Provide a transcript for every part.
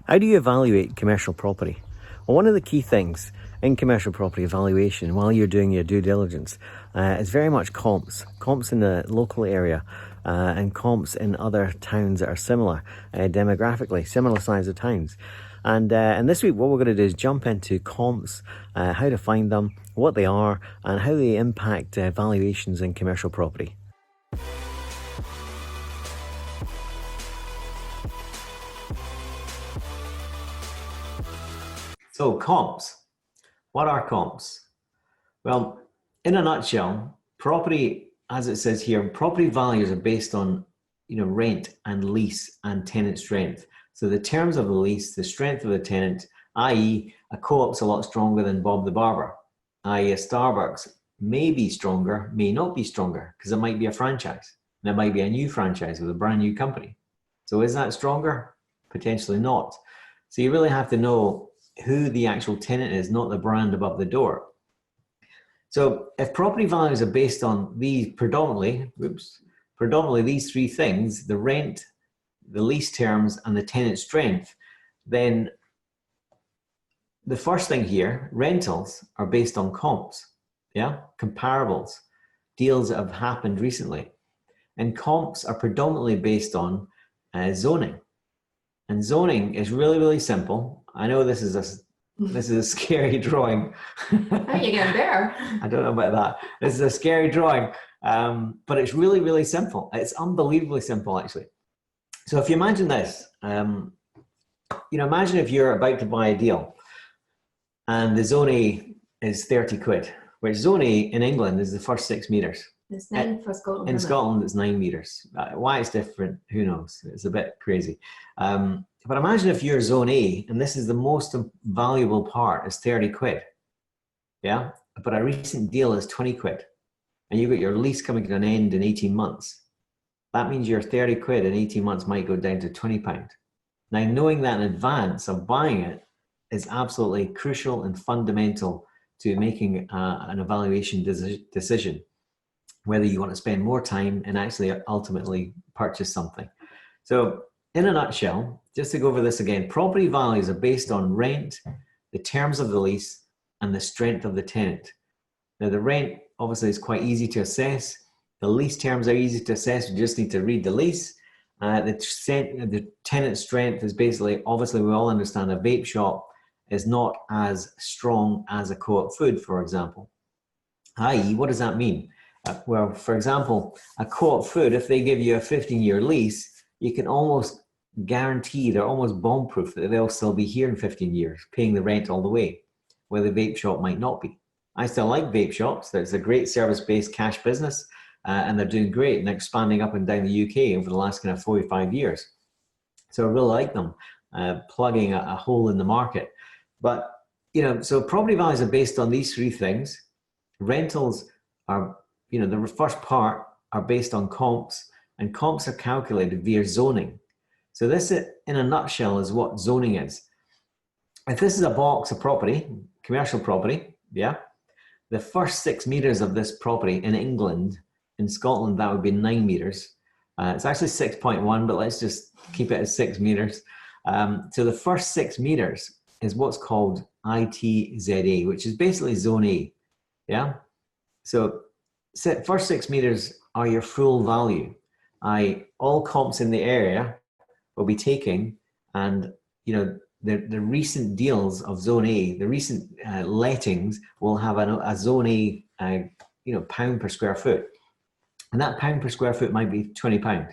How do you evaluate commercial property? Well, one of the key things in commercial property evaluation while you're doing your due diligence is very much comps in the local area and comps in other towns that are similar demographically, similar size of towns. And this week what we're going to do is jump into comps, how to find them, what they are, and how they impact valuations in commercial property. So comps. What are comps? Well, in a nutshell, property, as it says here, property values are based on rent and lease and tenant strength. So the terms of the lease, the strength of the tenant, i.e. a co-op's a lot stronger than Bob the Barber, i.e. a Starbucks may be stronger, may not be stronger, because it might be a franchise. And it might be a new franchise with a brand new company. So is that stronger? Potentially not. So you really have to know who the actual tenant is, not the brand above the door. So if property values are based on these predominantly these three things, the rent, the lease terms, and the tenant strength, then the first thing here, rentals are based on comps, comparables, deals that have happened recently. And comps are predominantly based on zoning. And zoning is really, really simple. I know this is a scary drawing. How are you getting there? I don't know about that. This is a scary drawing, but it's really, really simple. It's unbelievably simple, actually. So if you imagine this, imagine if you're about to buy a deal and the zone A is 30 quid, which zone A in England is the first 6 meters. It's 9 for Scotland. In Scotland, it's 9 meters. Why it's different, who knows? It's a bit crazy. But imagine if you're zone A and this is the most valuable part, is 30 quid. Yeah, but a recent deal is 20 quid and you've got your lease coming to an end in 18 months. That means your 30 quid in 18 months might go down to £20. Now, knowing that in advance of buying it is absolutely crucial and fundamental to making an evaluation decision, whether you want to spend more time and actually ultimately purchase something. So in a nutshell, just to go over this again, property values are based on rent, the terms of the lease, and the strength of the tenant. Now the rent obviously is quite easy to assess. The lease terms are easy to assess. You just need to read the lease. The tenant strength is basically, obviously we all understand a vape shop is not as strong as a co-op food, for example. I.e., what does that mean? Well, for example, a co-op food, if they give you a 15-year lease, you can almost guarantee, they're almost bomb-proof that they'll still be here in 15 years, paying the rent all the way, where the vape shop might not be. I still like vape shops. There's a great service-based cash business, and they're doing great and expanding up and down the UK over the last kind of 4 or 5 years. So I really like them, plugging a hole in the market. But, so property values are based on these three things. Rentals are, the first part are based on comps, and comps are calculated via zoning. So this, in a nutshell, is what zoning is. If this is a box of property, commercial property, the first 6 meters of this property in England, in Scotland, that would be 9 meters. It's actually 6.1, but let's just keep it as 6 meters. So the first 6 meters is what's called ITZA, which is basically zone A. So first 6 meters are your full value. All comps in the area will be taking, and the recent deals of zone A, the recent lettings will have a zone A, pound per square foot, and that pound per square foot might be £20,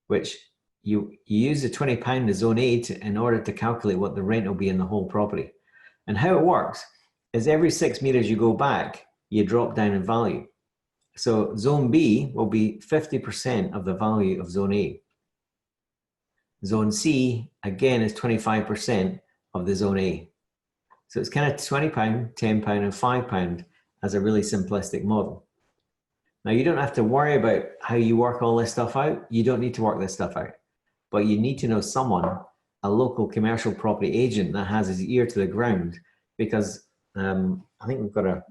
which you use the £20 as zone A in order to calculate what the rent will be in the whole property. And how it works is every 6 meters you go back, you drop down in value. So zone B will be 50% of the value of zone A. Zone C, again, is 25% of the zone A. So it's kind of £20, £10, and £5 as a really simplistic model. Now, you don't have to worry about how you work all this stuff out. You don't need to work this stuff out. But you need to know someone, a local commercial property agent that has his ear to the ground, because I think we've got a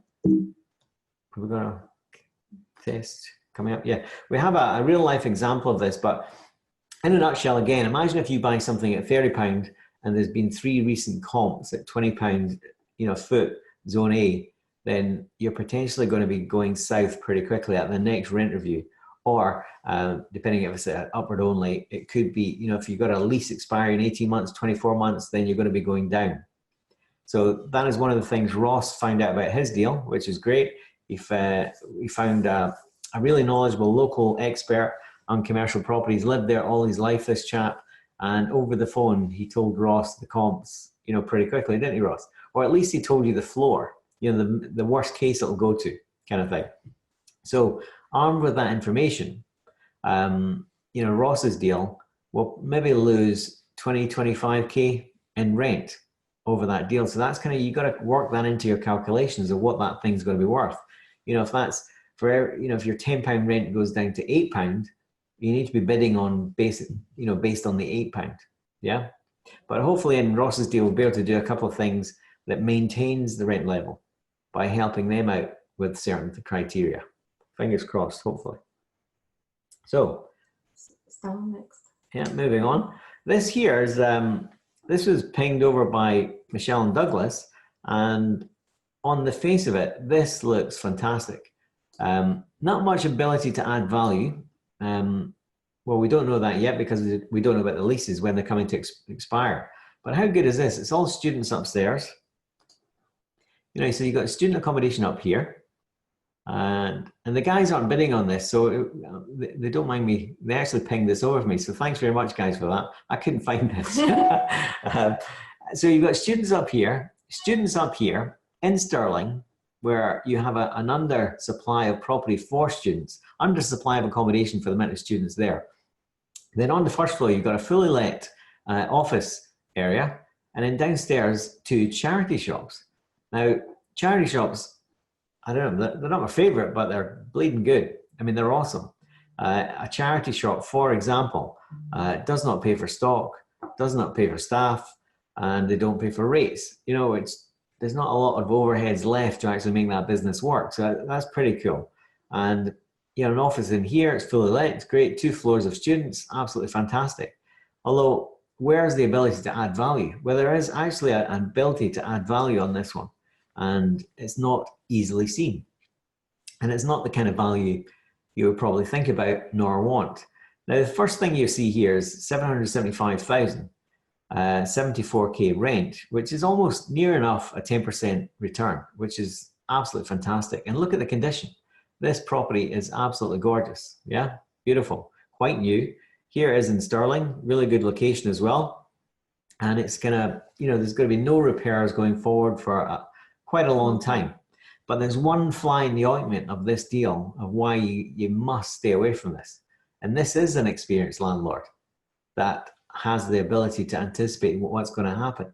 test coming up. Yeah, we have a real life example of this, but in a nutshell, again, imagine if you buy something at £30 and there's been 3 recent comps at £20, foot, zone A, then you're potentially going to be going south pretty quickly at the next rent review. Or depending if it's upward only, it could be, if you've got a lease expiry in 18 months, 24 months, then you're going to be going down. So that is one of the things Ross found out about his deal, which is great. We found a really knowledgeable local expert on commercial properties, lived there all his life, this chap, and over the phone, he told Ross the comps, pretty quickly, didn't he, Ross? Or at least he told you the floor, the worst case it'll go to, kind of thing. So armed with that information, Ross's deal will maybe lose 20, 25K in rent over that deal. So that's kind of, you got to work that into your calculations of what that thing's going to be worth. If that's if your £10 rent goes down to £8, you need to be bidding on based on the £8. Yeah. But hopefully in Ross's deal, we'll be able to do a couple of things that maintains the rent level by helping them out with certain criteria. Fingers crossed, hopefully. So, next. Yeah, moving on. This here is, this was pinged over by Michelle and Douglas, and on the face of it, this looks fantastic. Not much ability to add value. Well, we don't know that yet because we don't know about the leases when they're coming to expire. But how good is this? It's all students upstairs. So you've got student accommodation up here. And the guys aren't bidding on this, so they don't mind me. They actually pinged this over for me. So thanks very much, guys, for that. I couldn't find this. So you've got students up here in Stirling, where you have an under supply of property for students, under supply of accommodation for the amount of students there. Then on the first floor, you've got a fully let office area, and then downstairs 2 charity shops. Now, charity shops, I don't know, they're not my favorite, but they're bleeding good. I mean, they're awesome. A charity shop, for example, does not pay for stock, does not pay for staff, and they don't pay for rates. There's not a lot of overheads left to actually make that business work. So that's pretty cool. And an office in here, it's fully lit, it's great, 2 floors of students, absolutely fantastic. Although, where's the ability to add value? Well, there is actually an ability to add value on this one, and it's not easily seen. And it's not the kind of value you would probably think about nor want. Now, the first thing you see here is 775,000, 74K rent, which is almost near enough a 10% return, which is absolutely fantastic. And look at the condition. This property is absolutely gorgeous. Yeah, beautiful, quite new. Here it is in Stirling, really good location as well. And it's gonna, there's going to be no repairs going forward for quite a long time. But there's one fly in the ointment of this deal of why you must stay away from this. And this is an experienced landlord that has the ability to anticipate what's going to happen.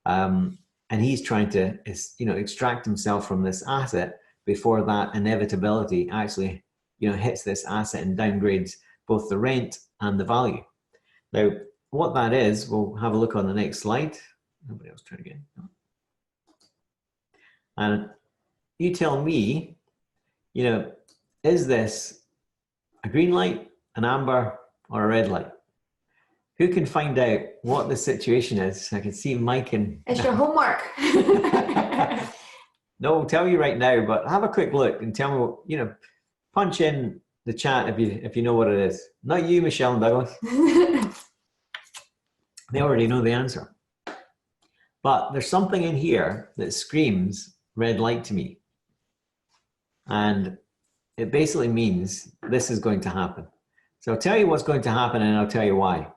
And he's trying to, extract himself from this asset before that inevitability actually, hits this asset and downgrades both the rent and the value. Now, what that is, we'll have a look on the next slide. Nobody else trying again. No. And you tell me, is this a green light, an amber, or a red light? Who can find out what the situation is? I can see Mike and... It's your homework. No, I'll tell you right now, but have a quick look and tell me, punch in the chat if you know what it is. Not you, Michelle and Douglas. They already know the answer. But there's something in here that screams red light to me. And it basically means this is going to happen. So I'll tell you what's going to happen and I'll tell you why.